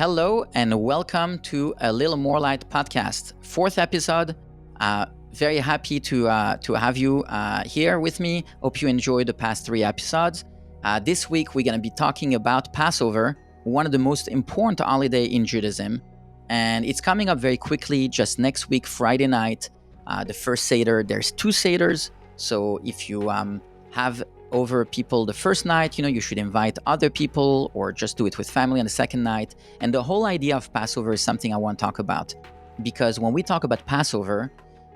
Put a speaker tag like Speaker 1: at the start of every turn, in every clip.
Speaker 1: Hello and welcome to A Little More Light podcast, fourth episode. Very happy to have you here with me. Hope you enjoyed the past three episodes. This week we're going to be talking about Passover, one of the most important holiday in Judaism, and it's coming up very quickly. Just next week, Friday night, the first Seder. There's two Seders, so if you have over people the first night, you should invite other people or just do it with family on the second night. And the whole idea of Passover is something I want to talk about, because when we talk about Passover,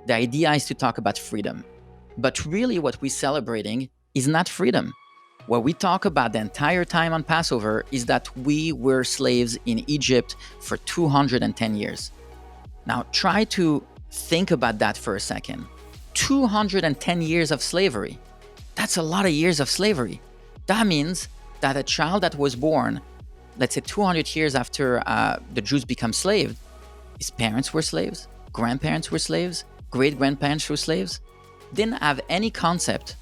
Speaker 1: the idea is to talk about freedom. But really what we're celebrating is not freedom. What we talk about the entire time on Passover is that we were slaves in Egypt for 210 years. Now try to think about that for a second. 210 years of slavery. That's a lot of years of slavery. That means that a child that was born, let's say 200 years after the Jews become slaves, his parents were slaves, grandparents were slaves, great-grandparents were slaves, didn't have any concept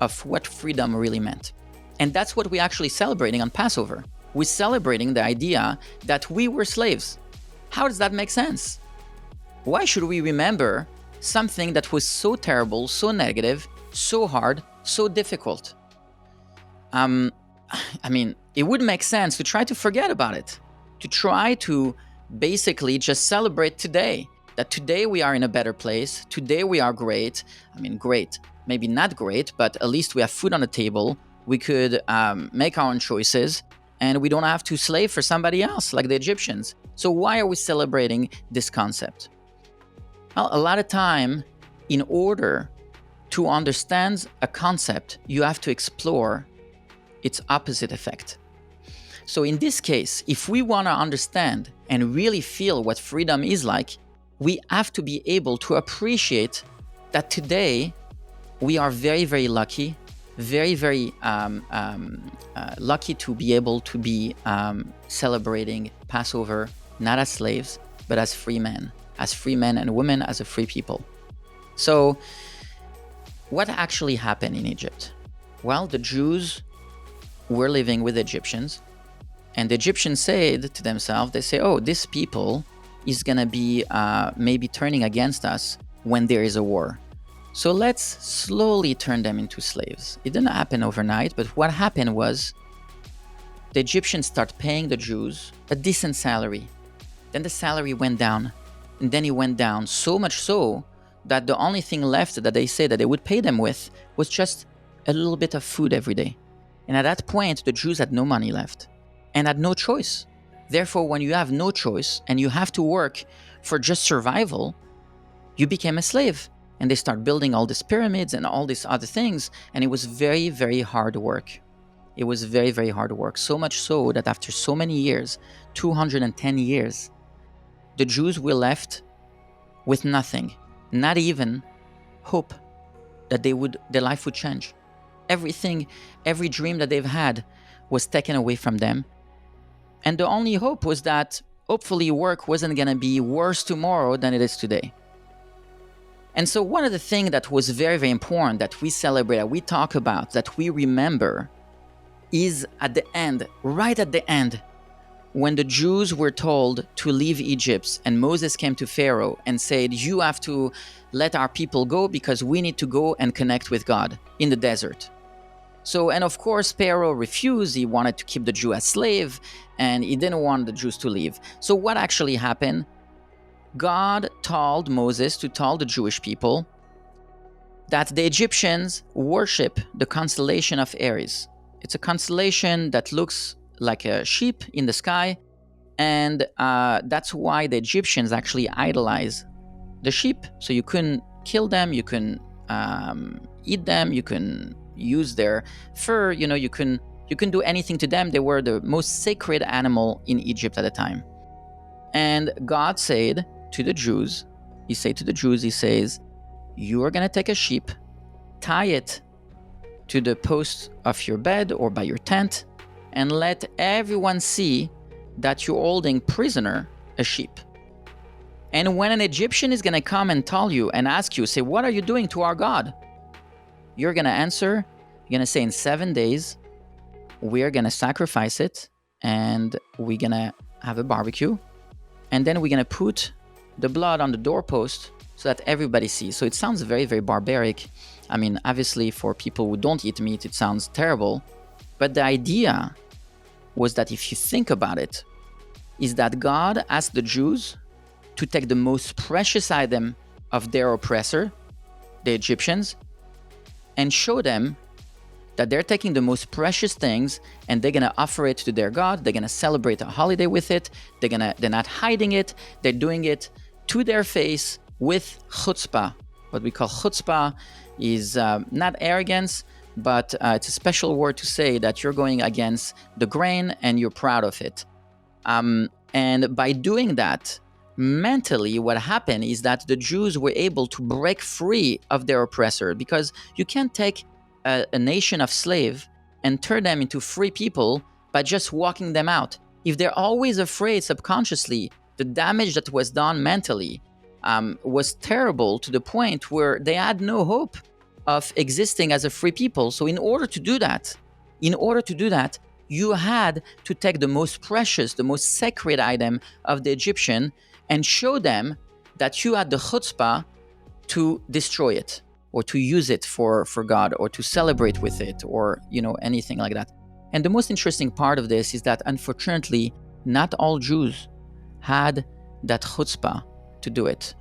Speaker 1: of what freedom really meant. And that's what we're actually celebrating on Passover. We're celebrating the idea that we were slaves. How does that make sense? Why should we remember something that was so terrible, so negative, so hard, so difficult? It would make sense to try to forget about it, to try to basically just celebrate today, that today we are in a better place, today we are great. Great, maybe not great, but at least we have food on the table, we could make our own choices, and we don't have to slave for somebody else like the Egyptians. So why are we celebrating this concept? Well, a lot of time, in order to understand a concept, you have to explore its opposite effect. So in this case, if we want to understand and really feel what freedom is like, we have to be able to appreciate that today we are very, very lucky, very, very lucky to be able to be celebrating Passover, not as slaves, but as free men and women, as a free people. So what actually happened in Egypt? Well, the Jews were living with the Egyptians, and the Egyptians said to themselves, they say, oh, this people is going to be maybe turning against us when there is a war. So let's slowly turn them into slaves. It didn't happen overnight, but what happened was the Egyptians start paying the Jews a decent salary. Then the salary went down, and then it went down so much so that the only thing left that they say that they would pay them with was just a little bit of food every day. And at that point, the Jews had no money left and had no choice. Therefore, when you have no choice and you have to work for just survival, you became a slave. And they start building all these pyramids and all these other things. And it was very, very hard work. It was very, very hard work. So much so that after so many years, 210 years, the Jews were left with nothing. Not even hope that their life would change. Everything, every dream that they've had was taken away from them. And the only hope was that hopefully work wasn't going to be worse tomorrow than it is today. And so one of the things that was very, very important that we celebrate, that we talk about, that we remember is at the end, right at the end, when the Jews were told to leave Egypt and Moses came to Pharaoh and said, you have to let our people go because we need to go and connect with God in the desert. So, and of course, Pharaoh refused. He wanted to keep the Jew as slave and he didn't want the Jews to leave. So what actually happened? God told Moses to tell the Jewish people that the Egyptians worship the constellation of Aries. It's a constellation that looks like a sheep in the sky, and that's why the Egyptians actually idolize the sheep. So you couldn't kill them, you couldn't eat them, you couldn't use their fur, you couldn't do anything to them. They were the most sacred animal in Egypt at the time. And God said to the Jews, he says, you are going to take a sheep, tie it to the post of your bed or by your tent, and let everyone see that you're holding prisoner a sheep. And when an Egyptian is going to come and tell you and ask you, say, what are you doing to our God? You're going to answer, you're going to say, in 7 days, we're going to sacrifice it and we're going to have a barbecue, and then we're going to put the blood on the doorpost so that everybody sees. So it sounds very, very barbaric. I mean, obviously, for people who don't eat meat, it sounds terrible. But the idea was that if you think about it, is that God asked the Jews to take the most precious item of their oppressor, the Egyptians, and show them that they're taking the most precious things and they're going to offer it to their God. They're going to celebrate a holiday with it. They're not hiding it. They're doing it to their face with chutzpah. What we call chutzpah is not arrogance, but it's a special word to say that you're going against the grain and you're proud of it. And by doing that, mentally, what happened is that the Jews were able to break free of their oppressor, because you can't take a nation of slaves and turn them into free people by just walking them out. If they're always afraid subconsciously, the damage that was done mentally was terrible, to the point where they had no hope of existing as a free people. So in order to do that, you had to take the most precious, the most sacred item of the Egyptian and show them that you had the chutzpah to destroy it, or to use it for God, or to celebrate with it, or anything like that. And the most interesting part of this is that, unfortunately, not all Jews had that chutzpah to do it.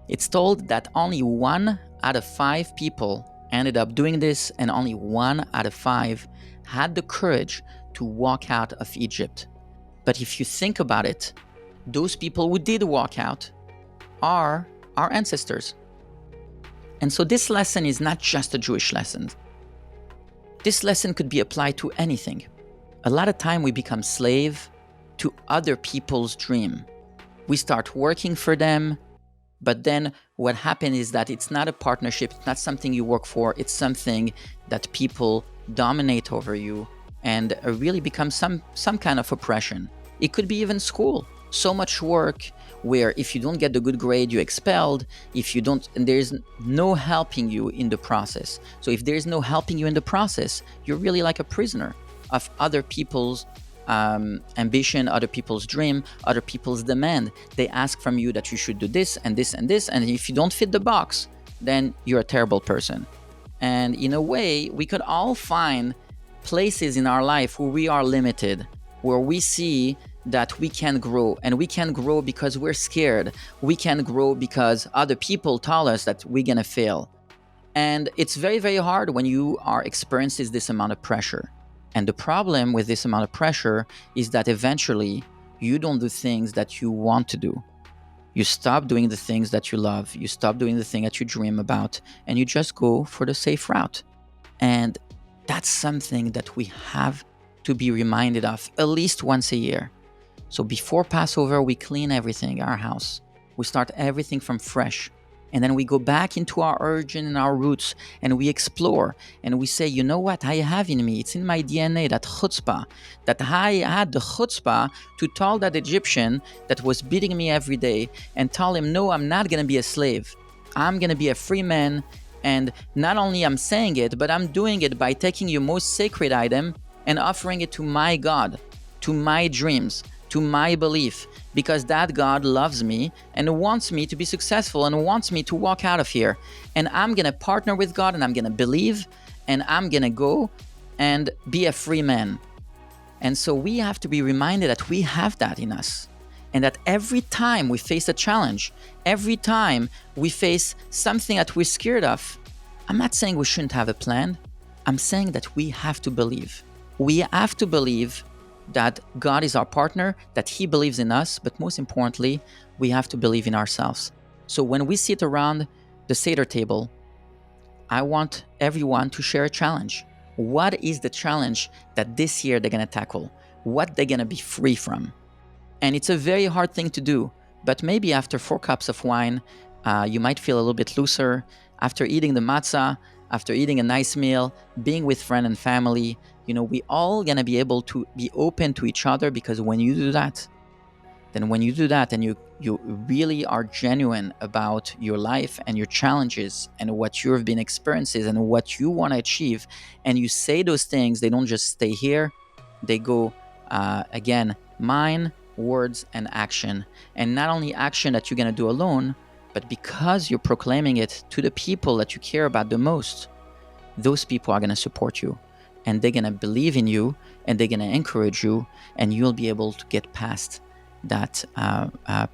Speaker 1: It's told that only 1 out of 5 people ended up doing this, and only 1 out of 5 had the courage to walk out of Egypt. But if you think about it, those people who did walk out are our ancestors. And so this lesson is not just a Jewish lesson. This lesson could be applied to anything. A lot of time we become slave to other people's dream. We start working for them, but then what happens is that it's not a partnership, it's not something you work for, it's something that people dominate over you and really becomes some kind of oppression. It could be even school. So much work where if you don't get the good grade, you're expelled. If you don't, and there's no helping you in the process. So if there's no helping you in the process, you're really like a prisoner of other people's ambition, other people's dream, other people's demand. They ask from you that you should do this and this and this, and if you don't fit the box, then you're a terrible person. And in a way, we could all find places in our life where we are limited, where we see that we can grow, and we can grow because we're scared. We can grow because other people tell us that we're gonna fail. And it's very, very hard when you are experiencing this amount of pressure. And the problem with this amount of pressure is that eventually you don't do things that you want to do. You stop doing the things that you love. You stop doing the thing that you dream about, and you just go for the safe route. And that's something that we have to be reminded of at least once a year. So before Passover, we clean everything, our house. We start everything from fresh. And then we go back into our origin and our roots, and we explore, and we say, you know what I have in me? It's in my DNA, that chutzpah, that I had the chutzpah to tell that Egyptian that was beating me every day and tell him, no, I'm not going to be a slave. I'm going to be a free man. And not only I'm saying it, but I'm doing it by taking your most sacred item and offering it to my God, to my dreams, to my belief, because that God loves me and wants me to be successful and wants me to walk out of here. And I'm going to partner with God, and I'm going to believe, and I'm going to go and be a free man. And so we have to be reminded that we have that in us, and that every time we face a challenge, every time we face something that we're scared of, I'm not saying we shouldn't have a plan. I'm saying that we have to believe. We have to believe that God is our partner, that He believes in us, but most importantly, we have to believe in ourselves. So when we sit around the Seder table, I want everyone to share a challenge. What is the challenge that this year they're going to tackle? What they're going to be free from? And it's a very hard thing to do, but maybe after 4 cups of wine, you might feel a little bit looser. After eating the matzah, after eating a nice meal, being with friends and family, we all gonna be able to be open to each other, because when you do that, and you really are genuine about your life and your challenges and what you've been experiencing and what you want to achieve, and you say those things, they don't just stay here, they go, again, mine, words and action. And not only action that you're going to do alone, but because you're proclaiming it to the people that you care about the most, those people are going to support you, and they're going to believe in you, and they're going to encourage you, and you'll be able to get past that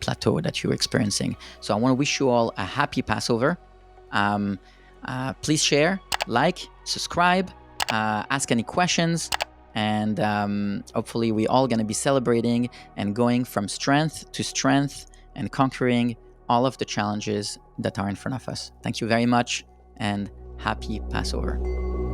Speaker 1: plateau that you're experiencing. So I want to wish you all a happy Passover. Please share, like, subscribe, ask any questions, and hopefully we're all going to be celebrating and going from strength to strength and conquering all of the challenges that are in front of us. Thank you very much, and happy Passover.